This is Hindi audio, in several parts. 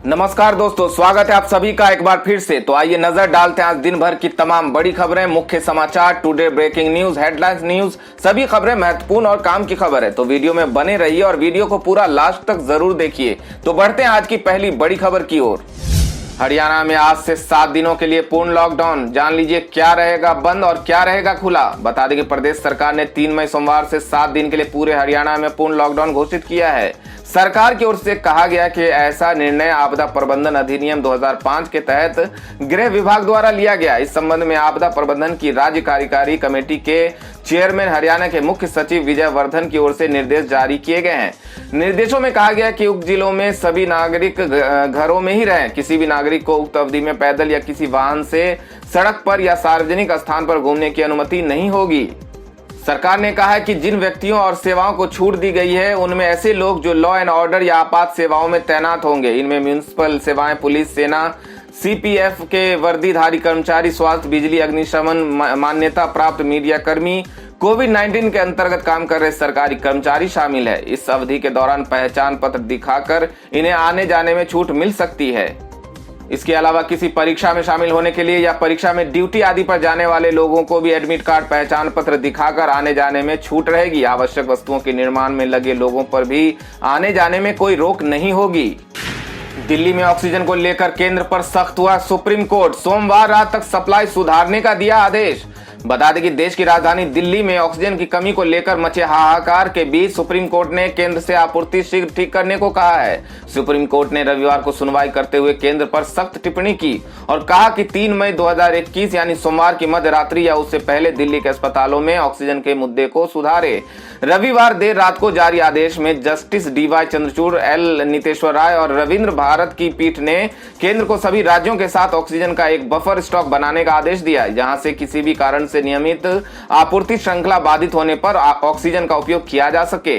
नमस्कार दोस्तों, स्वागत है आप सभी का एक बार फिर से। तो आइए नजर डालते हैं आज दिन भर की तमाम बड़ी खबरें, मुख्य समाचार, today breaking news, headlines news, सभी खबरें महत्वपूर्ण और काम की खबर है। तो वीडियो में बने रहिए और वीडियो को पूरा लास्ट तक जरूर देखिए। तो बढ़ते हैं आज की पहली बड़ी खबर की ओर। हरियाणा में आज से 7 दिनों के लिए पूर्ण लॉकडाउन। जान लीजिए क्या रहेगा बंद और क्या रहेगा खुला। बता दें कि प्रदेश सरकार ने 3 मई सोमवार से 7 दिन के लिए पूरे हरियाणा में पूर्ण लॉकडाउन घोषित किया है। सरकार की ओर से कहा गया कि ऐसा निर्णय आपदा प्रबंधन अधिनियम 2005 के तहत गृह विभाग द्वारा लिया गया। इस संबंध में आपदा प्रबंधन की राज्य कार्यकारी कमेटी के चेयरमैन हरियाणा के मुख्य सचिव विजय वर्धन की ओर से निर्देश जारी किए गए हैं। निर्देशों में कहा गया कि उक्त जिलों में सभी नागरिक घरों में ही रहें। किसी भी नागरिक को उक्त अवधि में पैदल या किसी वाहन से सड़क पर या सार्वजनिक स्थान पर घूमने की अनुमति नहीं होगी। सरकार ने कहा है कि जिन व्यक्तियों और सेवाओं को छूट दी गई है उनमें ऐसे लोग जो लॉ एंड ऑर्डर या आपात सेवाओं में तैनात होंगे। इनमें म्युनिसिपल सेवाएं, पुलिस, सेना, सीपीएफ के वर्दीधारी कर्मचारी, स्वास्थ्य, बिजली, अग्निशमन मान्यता प्राप्त मीडिया कर्मी, कोविड-19 के अंतर्गत काम कर रहे सरकारी कर्मचारी शामिल है। इस अवधि के दौरान पहचान पत्र दिखाकर इन्हें आने जाने में छूट मिल सकती है। इसके अलावा किसी परीक्षा में शामिल होने के लिए या परीक्षा में ड्यूटी आदि पर जाने वाले लोगों को भी एडमिट कार्ड, पहचान पत्र दिखाकर आने जाने में छूट रहेगी। आवश्यक वस्तुओं के निर्माण में लगे लोगों पर भी आने जाने में कोई रोक नहीं होगी। दिल्ली में ऑक्सीजन को लेकर केंद्र पर सख्त हुआ सुप्रीम कोर्ट। सोमवार रात तक सप्लाई सुधारने का दिया आदेश। बता दें कि देश की राजधानी दिल्ली में ऑक्सीजन की कमी को लेकर मचे हाहाकार के बीच सुप्रीम कोर्ट ने केंद्र से आपूर्ति शीघ्र ठीक करने को कहा है। सुप्रीम कोर्ट ने रविवार को सुनवाई करते हुए केंद्र पर सख्त टिप्पणी की और कहा कि 3 मई 2021 यानी सोमवार की मध्य रात्रि या उससे पहले दिल्ली के अस्पतालों में ऑक्सीजन के मुद्दे को सुधारे। रविवार देर रात को जारी आदेश में justice D Y Chandrachud, L Niteshwar राय और रविंद्र भारत की पीठ ने केंद्र को सभी राज्यों के साथ ऑक्सीजन का एक बफर स्टॉक बनाने का आदेश दिया, जहां से किसी भी कारण से नियमित आपूर्ति श्रृंखला बाधित होने पर ऑक्सीजन का उपयोग किया जा सके।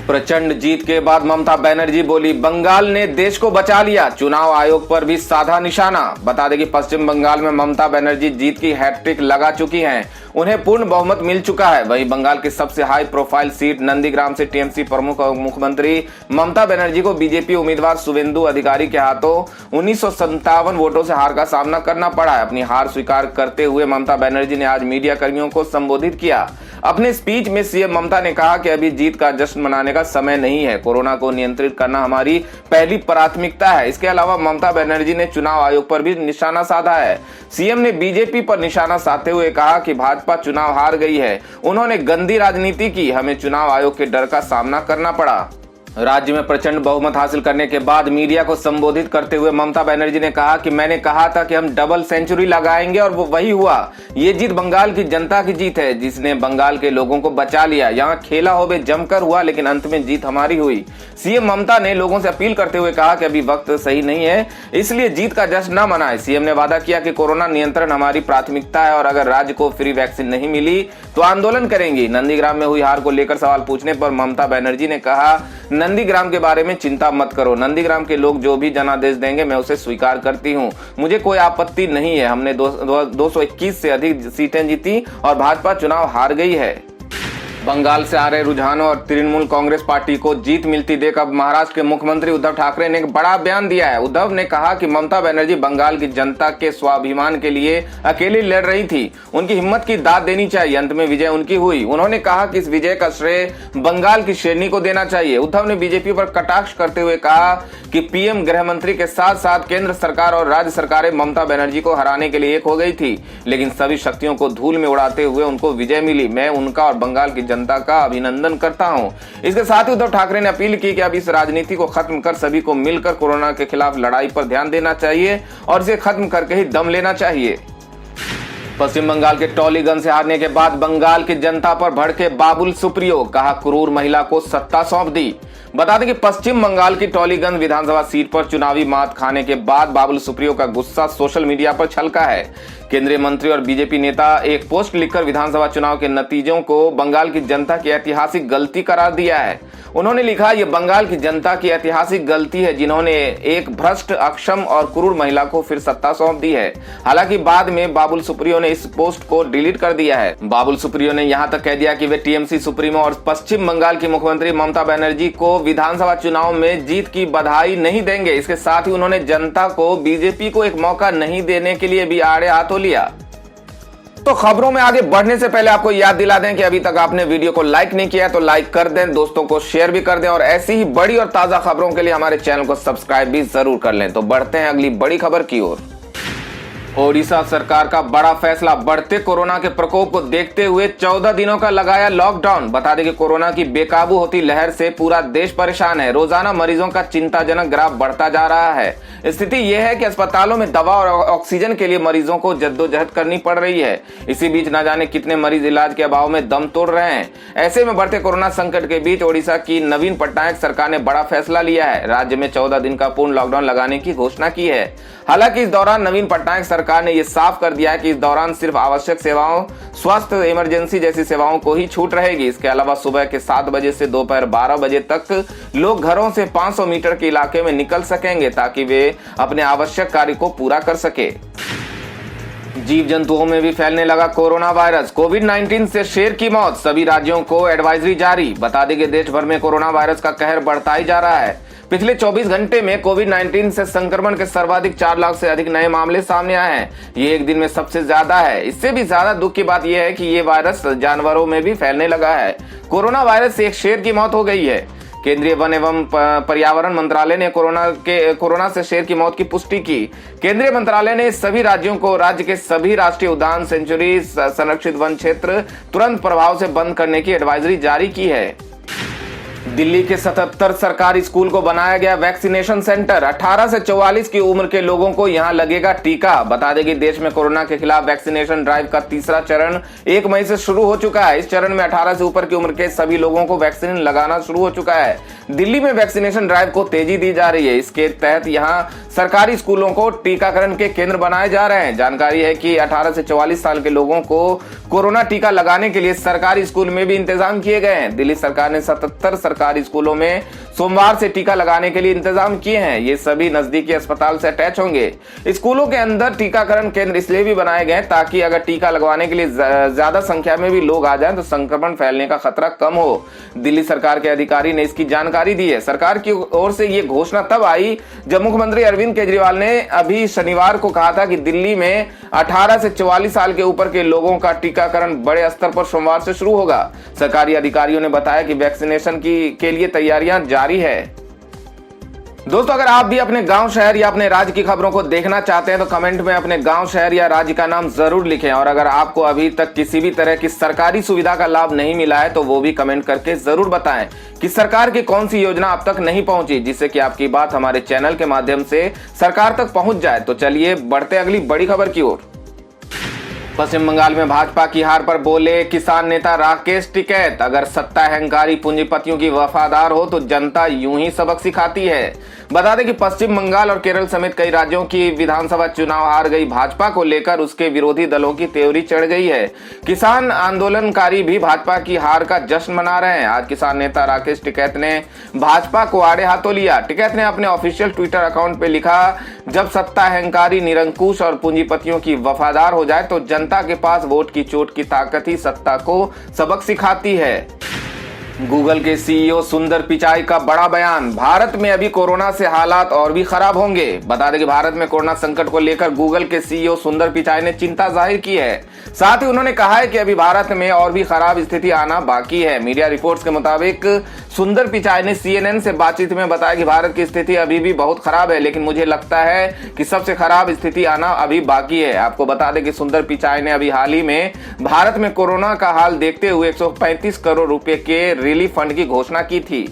प्रचंड जीत के बाद ममता बनर्जी बोली, बंगाल ने देश को बचा लिया, चुनाव आयोग पर भी साधा निशाना। बता दें कि पश्चिम बंगाल में ममता बनर्जी जीत की हैट्रिक लगा चुकी हैं। उन्हें पूर्ण बहुमत मिल चुका है। वहीं बंगाल की सबसे हाई प्रोफाइल सीट नंदीग्राम से टीएमसी प्रमुख और मुख्यमंत्री ममता बनर्जी को बीजेपी उम्मीदवार शुवेंदु अधिकारी के हाथों 1957 वोटों से हार का सामना करना पड़ा है। अपनी हार स्वीकार करते हुए ममता बनर्जी ने आज मीडिया कर्मियों को संबोधित किया। अपने स्पीच में सीएम ममता ने कहा कि अभी जीत का जश्न मनाने का समय नहीं है। कोरोना को नियंत्रित करना हमारी पहली प्राथमिकता है। इसके अलावा ममता बनर्जी ने चुनाव आयोग पर भी निशाना साधा है। सीएम ने बीजेपी पर निशाना साधते हुए कहा कि भाजपा चुनाव हार गई है, उन्होंने गंदी राजनीति की, हमें चुनाव आयोग के डर का सामना करना पड़ा। राज्य में प्रचंड बहुमत हासिल करने के बाद मीडिया को संबोधित करते हुए ममता बनर्जी ने कहा कि मैंने कहा था कि हम डबल सेंचुरी लगाएंगे और वो वही हुआ। ये जीत बंगाल की जनता की जीत है, जिसने बंगाल के लोगों को बचा लिया। यहाँ खेला होवे जमकर हुआ, लेकिन अंत में जीत हमारी हुई। सीएम ममता ने लोगों से अपील करते हुए कहा कि अभी वक्त सही नहीं है, इसलिए जीत का जश्न न मनाएं। सीएम ने वादा किया कि कोरोना नियंत्रण हमारी प्राथमिकता है और अगर राज्य को फ्री वैक्सीन नहीं मिली तो आंदोलन करेंगी। नंदीग्राम में हुई हार को लेकर सवाल पूछने पर ममता बनर्जी ने कहा, नंदीग्राम के बारे में चिंता मत करो, नंदीग्राम के लोग जो भी जनादेश देंगे मैं उसे स्वीकार करती हूं, मुझे कोई आपत्ति नहीं है। हमने 221 से अधिक सीटें जीती और भाजपा चुनाव हार गई है। बंगाल से आ रहे रुझानों और तृणमूल कांग्रेस पार्टी को जीत मिलती देख अब महाराष्ट्र के मुख्यमंत्री उद्धव ठाकरे ने एक बड़ा बयान दिया है। उद्धव ने कहा कि ममता बनर्जी बंगाल की जनता के स्वाभिमान के लिए अकेली लड़ रही थी, उनकी हिम्मत की दाद देनी चाहिए। अंत में विजय उनकी हुई। उन्होंने कहा कि इस विजय का श्रेय बंगाल की शेरनी को देना चाहिए। उद्धव ने बीजेपी पर कटाक्ष करते हुए कहा कि पीएम गृह मंत्री के साथ साथ केंद्र सरकार और राज्य सरकारें ममता बनर्जी को हराने के लिए एक हो गई थी, लेकिन सभी शक्तियों को धूल में उड़ाते हुए उनको विजय मिली। मैं उनका और बंगाल की जनता का अभिनंदन करता हूं। इसके साथ ही उद्धव ठाकरे ने अपील की कि अब इस राजनीति को खत्म कर सभी को मिलकर कोरोना के खिलाफ लड़ाई पर ध्यान देना चाहिए और इसे खत्म करके ही दम लेना चाहिए। पश्चिम बंगाल के टॉलीगंज से हारने के बाद बंगाल की जनता पर भड़के बाबुल सुप्रियो, कहा क्रूर महिला को सत्ता सौंप दी। बता दें कि पश्चिम बंगाल की टॉलीगंज विधानसभा सीट पर चुनावी मात खाने के बाद बाबुल सुप्रियो का गुस्सा सोशल मीडिया पर छलका है। केंद्रीय मंत्री और बीजेपी नेता एक पोस्ट लिखकर विधानसभा चुनाव के नतीजों को बंगाल की जनता की ऐतिहासिक गलती करार दिया है। उन्होंने लिखा, ये बंगाल की जनता की ऐतिहासिक गलती है जिन्होंने एक भ्रष्ट, अक्षम और क्रूर महिला को फिर सत्ता सौंप दी है। हालांकि बाद में बाबुल सुप्रियो ने इस पोस्ट को डिलीट कर दिया है। बाबुल सुप्रियो ने यहां तक कह दिया कि वे टीएमसी सुप्रीमो और पश्चिम बंगाल की मुख्यमंत्री ममता बनर्जी को विधानसभा चुनाव में जीत की बधाई नहीं देंगे। इसके साथ ही उन्होंने जनता को बीजेपी को एक मौका नहीं देने के लिए भी आड़े हाथों लिया। तो खबरों में आगे बढ़ने से पहले आपको याद दिला दें कि अभी तक आपने वीडियो को लाइक नहीं किया तो लाइक कर दें, दोस्तों को शेयर भी कर दें और ऐसी ही बड़ी और ताजा खबरों के लिए हमारे चैनल को सब्सक्राइब भी जरूर कर लें। तो बढ़ते हैं अगली बड़ी खबर की ओर। ओडिशा सरकार का बड़ा फैसला, बढ़ते कोरोना के प्रकोप को देखते हुए 14 दिनों का लगाया लॉकडाउन। बता दें कि कोरोना की बेकाबू होती लहर से पूरा देश परेशान है। रोजाना मरीजों का चिंताजनक ग्राफ बढ़ता जा रहा है। स्थिति यह है कि अस्पतालों में दवा और ऑक्सीजन के लिए मरीजों को जद्दोजहद करनी पड़ रही है। इसी बीच न जाने कितने मरीज इलाज के अभाव में दम तोड़ रहे हैं। ऐसे में बढ़ते कोरोना संकट के बीच ओडिशा की नवीन पटनायक सरकार ने बड़ा फैसला लिया है। राज्य में 14 दिन का पूर्ण लॉकडाउन लगाने की घोषणा की है। हालांकि इस दौरान नवीन पटनायक सरकार ने यह साफ कर दिया है कि इस दौरान सिर्फ आवश्यक सेवाओं, स्वास्थ्य, इमरजेंसी जैसी सेवाओं को ही छूट रहेगी। इसके अलावा सुबह के 7 बजे से दोपहर 12 बजे तक लोग घरों से 500 मीटर के इलाके में निकल सकेंगे ताकि वे अपने आवश्यक कार्य को पूरा कर सके। जीव जंतुओं में भी फैलने लगा कोरोना वायरस। कोविड-19 से शेर की मौत, सभी राज्यों को एडवाइजरी जारी। बता दें कि देश भर में कोरोना वायरस का कहर बढ़ता ही जा रहा है। पिछले 24 घंटे में कोविड-19 से संक्रमण के सर्वाधिक 4 लाख से अधिक नए मामले सामने आए हैं। ये एक दिन में सबसे ज्यादा है। इससे भी ज्यादा दुख की बात यह है कि ये वायरस जानवरों में भी फैलने लगा है। कोरोना वायरस से एक शेर की मौत हो गई है। केंद्रीय वन एवं पर्यावरण मंत्रालय ने कोरोना से शेर की मौत की पुष्टि की। केंद्रीय मंत्रालय ने सभी राज्यों को राज्य के सभी राष्ट्रीय उद्यान, सेंचुरी, संरक्षित वन क्षेत्र तुरंत प्रभाव से बंद करने की एडवाइजरी जारी की है। दिल्ली के 77 सरकारी स्कूल को बनाया गया वैक्सीनेशन सेंटर। 18 से 44 की उम्र के लोगों को यहां लगेगा टीका। बता दें कि देश में कोरोना के खिलाफ वैक्सीनेशन ड्राइव का तीसरा चरण 1 मई से शुरू हो चुका है। इस चरण में 18 से ऊपर की उम्र के सभी लोगों को वैक्सीन लगाना शुरू हो चुका है। दिल्ली में वैक्सीनेशन ड्राइव को तेजी दी जा रही है। इसके तहत यहां सरकारी स्कूलों को टीकाकरण के केंद्र बनाए जा रहे हैं। जानकारी है कि 18 से 44 साल के लोगों को कोरोना टीका लगाने के लिए सरकारी स्कूल में भी इंतजाम किए गए हैं। दिल्ली सरकार ने 77 सरकारी स्कूलों में सोमवार से टीका लगाने के लिए इंतजाम किए हैं। ये सभी नजदीकी अस्पताल से अटैच होंगे। स्कूलों के अंदर टीकाकरण केंद्र इसलिए भी बनाए गए ताकि अगर टीका लगवाने के लिए ज्यादा संख्या में भी लोग आ जाएं तो संक्रमण फैलने का खतरा कम हो। दिल्ली सरकार के अधिकारी ने इसकी जानकारी दी है। सरकार की ओर से ये घोषणा तब आई जब मुख्यमंत्री अरविंद केजरीवाल ने अभी शनिवार को कहा था कि दिल्ली में 18 से 44 साल के ऊपर के लोगों का टीकाकरण बड़े स्तर पर सोमवार से शुरू होगा। सरकारी अधिकारियों ने बताया कि वैक्सीनेशन के लिए तैयारियां जारी है। दोस्तों, अगर आप भी अपने गांव, शहर या अपने राज्य की खबरों को देखना चाहते हैं तो कमेंट में अपने गांव, शहर या राज्य का नाम जरूर लिखें। और अगर आपको अभी तक किसी भी तरह की सरकारी सुविधा का लाभ नहीं मिला है तो वो भी कमेंट करके जरूर बताएं कि सरकार की कौन सी योजना अब तक नहीं पहुंची, जिससे कि आपकी बात हमारे चैनल के माध्यम से सरकार तक पहुंच जाए। तो चलिए बढ़ते अगली बड़ी खबर की ओर। पश्चिम बंगाल में भाजपा की हार पर बोले किसान नेता राकेश टिकैत, अगर सत्ता अहंकारी पूंजीपतियों की वफादार हो तो जनता यूं ही सबक सिखाती है। बता दें कि पश्चिम बंगाल और केरल समेत कई राज्यों की विधानसभा चुनाव हार गई भाजपा को लेकर उसके विरोधी दलों की त्योरी चढ़ गई है। किसान आंदोलनकारी भी भाजपा की हार का जश्न मना रहे हैं। आज किसान नेता राकेश टिकैत ने भाजपा को आड़े हाथों लिया। टिकैत ने अपने ऑफिशियल ट्विटर अकाउंट पे लिखा, जब सत्ता अहंकारी, निरंकुश और पूंजीपतियों की वफादार हो जाए तो जनता के पास वोट की चोट की ताकत ही सत्ता को सबक सिखाती है। गूगल के सीईओ सुंदर पिचाई का बड़ा बयान, भारत में अभी कोरोना से हालात और भी खराब होंगे। बता दें कि भारत में कोरोना संकट को लेकर गूगल के सीईओ सुंदर पिचाई ने चिंता जाहिर की है। साथ ही उन्होंने कहा है कि अभी भारत में और भी खराब स्थिति आना बाकी है। मीडिया रिपोर्ट्स के मुताबिक सुंदर पिचाई ने CNN से बातचीत में बताया कि भारत की स्थिति अभी भी बहुत खराब है, लेकिन मुझे लगता है कि सबसे खराब स्थिति आना अभी बाकी है। आपको बता दें कि सुंदर पिचाई ने अभी हाल ही में भारत में कोरोना का हाल देखते हुए 135 करोड़ रुपए के रिलीफ फंड की घोषणा की थी।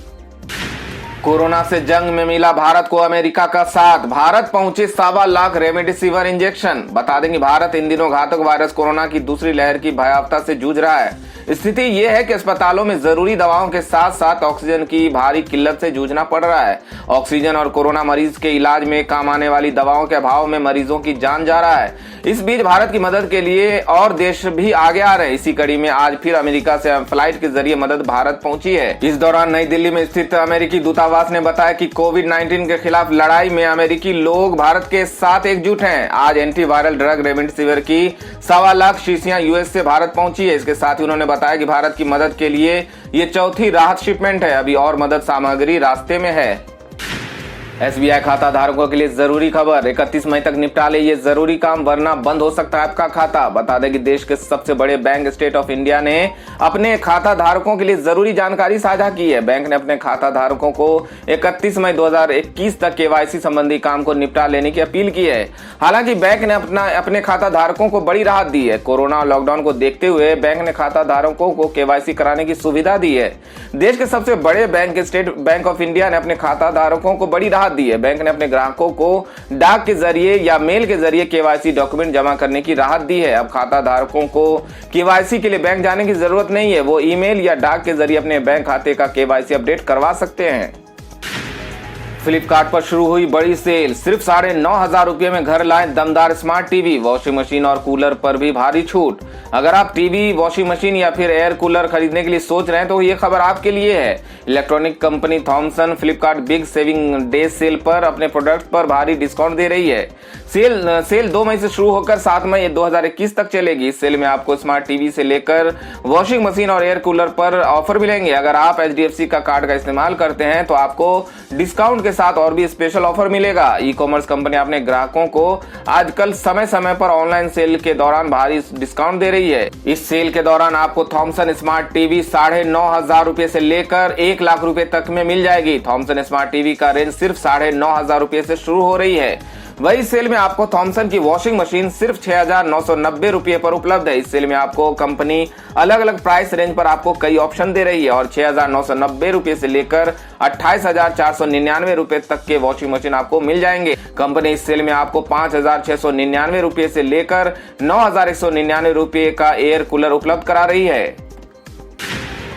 कोरोना से जंग में मिला भारत को अमेरिका का साथ, भारत पहुंचे 1.25 लाख रेमडेसिविर इंजेक्शन। बता दें कि भारत इन दिनों घातक वायरस कोरोना की दूसरी लहर की भयावहता से जूझ रहा है। स्थिति यह है कि अस्पतालों में जरूरी दवाओं के साथ साथ ऑक्सीजन की भारी किल्लत से जूझना पड़ रहा है। ऑक्सीजन और कोरोना मरीज के इलाज में काम आने वाली दवाओं के अभाव में मरीजों की जान जा रहा है। इस बीच भारत की मदद के लिए और देश भी आगे आ रहे हैं। इसी कड़ी में आज फिर अमेरिका से फ्लाइट के जरिए मदद भारत पहुंची है। इस दौरान नई दिल्ली में स्थित अमेरिकी दूतावास ने बताया कि कोविड-19 के खिलाफ लड़ाई में अमेरिकी लोग भारत के साथ एकजुट हैं। आज एंटीवायरल ड्रग रेमडेसिविर की 1.25 लाख शीशियां यूएस से भारत पहुंची है। इसके साथ ही उन्होंने बताया कि भारत की मदद के लिए ये चौथी राहत शिपमेंट है। अभी और मदद सामग्री रास्ते में है। एसबीआई खाता धारकों के लिए जरूरी खबर, 31 मई तक निपटा ले ये जरूरी काम, वरना बंद हो सकता है आपका खाता। बता दें कि देश के सबसे बड़े बैंक स्टेट ऑफ इंडिया ने अपने खाता धारकों के लिए जरूरी जानकारी साझा की है। बैंक ने अपने खाता धारकों को 31 मई 2021 तक केवाईसी संबंधी काम को निपटा लेने की अपील की है। हालांकि बैंक ने अपने खाता धारकों को बड़ी राहत दी है। कोरोना और लॉकडाउन को देखते हुए बैंक ने खाता धारकों को केवाईसी कराने की सुविधा दी है। देश के सबसे बड़े bank state bank of India ने अपने खाता धारकों को बड़ी राहत दी है। बैंक ने अपने ग्राहकों को डाक के जरिए या मेल के जरिए केवाईसी डॉक्यूमेंट जमा करने की राहत दी है। अब खाता धारकों को केवाईसी के लिए बैंक जाने की जरूरत नहीं है। वो ईमेल या डाक के जरिए अपने बैंक खाते का केवाईसी अपडेट करवा सकते हैं। फ्लिपकार्ट पर शुरू हुई बड़ी सेल, सिर्फ 9,500 रुपये में घर लाएं दमदार स्मार्ट टीवी, वॉशिंग मशीन और कूलर पर भी भारी छूट। अगर आप टीवी, वॉशिंग मशीन या फिर एयर कूलर खरीदने के लिए सोच रहे हैं तो ये खबर आपके लिए है। Electronic company Thomson Flipkart big saving day sale पर अपने प्रोडक्ट पर भारी डिस्काउंट दे रही है। सेल 2 मई से शुरू होकर 7 मई 2021 तक चलेगी। इस सेल में आपको स्मार्ट टीवी से लेकर वॉशिंग मशीन और एयर कूलर पर ऑफर मिलेंगे। अगर आप HDFC का कार्ड का इस्तेमाल करते हैं तो आपको डिस्काउंट के साथ और भी स्पेशल ऑफर मिलेगा। ई कॉमर्स कंपनी अपने ग्राहकों को आजकल समय समय पर ऑनलाइन सेल के दौरान भारी डिस्काउंट दे रही है। इस सेल के दौरान आपको थॉमसन स्मार्ट टीवी 9,500 रुपए से लेकर 1 लाख रुपए तक में मिल जाएगी। थॉमसन स्मार्ट टीवी का रेंज सिर्फ 9,500 रुपए से शुरू हो रही है। वही सेल में आपको थॉमसन की वॉशिंग मशीन सिर्फ 6,990 रुपए पर उपलब्ध है। इस सेल में आपको कंपनी अलग अलग प्राइस रेंज पर आपको कई ऑप्शन दे रही है और 6,990 रुपए से लेकर 28,499 रुपए तक के वॉशिंग मशीन आपको मिल जाएंगे। कंपनी इस सेल में आपको 5,699 रुपए से लेकर 9,199 रुपए का एयर कूलर उपलब्ध करा रही है।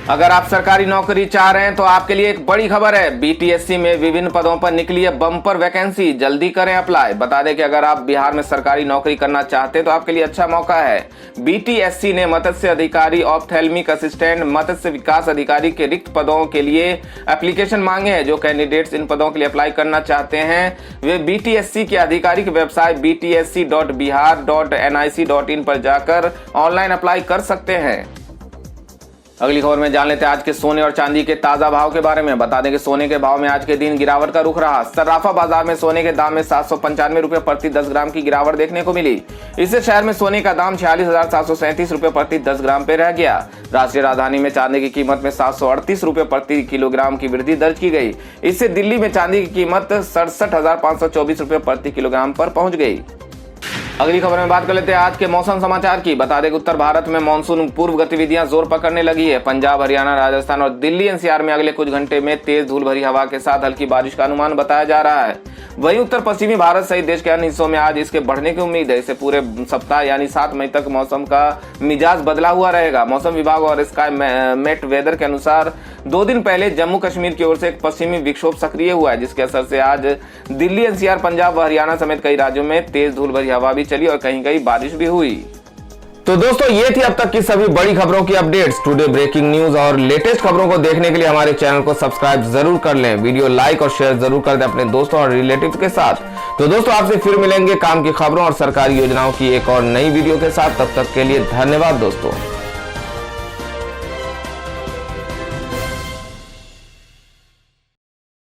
अगर आप सरकारी नौकरी चाह रहे हैं तो आपके लिए एक बड़ी खबर है। BTSC में विभिन्न पदों पर निकली है बम्पर वैकेंसी, जल्दी करें अप्लाई। बता दें कि अगर आप बिहार में सरकारी नौकरी करना चाहते हैं तो आपके लिए अच्छा मौका है। BTSC ने मत्स्य अधिकारी, ऑप्थेल्मिक असिस्टेंट, मत्स्य विकास अधिकारी के रिक्त पदों के लिए एप्लीकेशन मांगे हैं। जो कैंडिडेट्स इन पदों के लिए अप्लाई करना चाहते हैं वे BTSC की आधिकारिक वेबसाइट btsc.bihar.nic.in पर जाकर ऑनलाइन अप्लाई कर सकते हैं। अगली खबर में जान लेते हैं आज के सोने और चांदी के ताजा भाव के बारे में। बता दें कि सोने के भाव में आज के दिन गिरावट का रुख रहा। सर्राफा बाजार में सोने के दाम में 795 रुपए प्रति 10 ग्राम की गिरावट देखने को मिली। इससे शहर में सोने का दाम 46,737 रुपए प्रति 10 ग्राम पे रह गया। राष्ट्रीय राजधानी में चांदी की कीमत में 738 रुपए प्रति किलोग्राम की वृद्धि दर्ज की गई। इससे दिल्ली में चांदी की कीमत 67,524 रुपए प्रति किलोग्राम पर पहुंच गई। अगली खबर में बात कर लेते हैं आज के मौसम समाचार की। बता दें कि उत्तर भारत में मानसून पूर्व गतिविधियां जोर पकड़ने लगी है। पंजाब, हरियाणा, राजस्थान और दिल्ली NCR में अगले कुछ घंटे में तेज धूल भरी हवा के साथ हल्की बारिश का अनुमान बताया जा रहा है। वहीं उत्तर पश्चिमी भारत सहित देश के अन्य हिस्सों में आज इसके बढ़ने की उम्मीद है। इससे पूरे सप्ताह यानी 7 मई तक मौसम का मिजाज बदला हुआ रहेगा। मौसम विभाग और स्काई मेट वेदर के अनुसार 2 दिन पहले जम्मू कश्मीर की ओर से एक पश्चिमी विक्षोभ सक्रिय हुआ है, जिसके असर से आज दिल्ली, NCR, पंजाब व हरियाणा समेत कई राज्यों में तेज धूल भरी हवा भी चली और कहीं कहीं बारिश भी हुई। तो दोस्तों ये थी अब तक की सभी बड़ी खबरों की अपडेट्स। टुडे ब्रेकिंग न्यूज और लेटेस्ट खबरों को देखने के लिए हमारे चैनल को सब्सक्राइब जरूर कर लें। वीडियो लाइक और शेयर जरूर कर दें अपने दोस्तों और रिलेटिव्स के साथ। तो दोस्तों आपसे फिर मिलेंगे काम की खबरों और सरकारी योजनाओं की एक और नई वीडियो के साथ। तब तक के लिए धन्यवाद दोस्तों।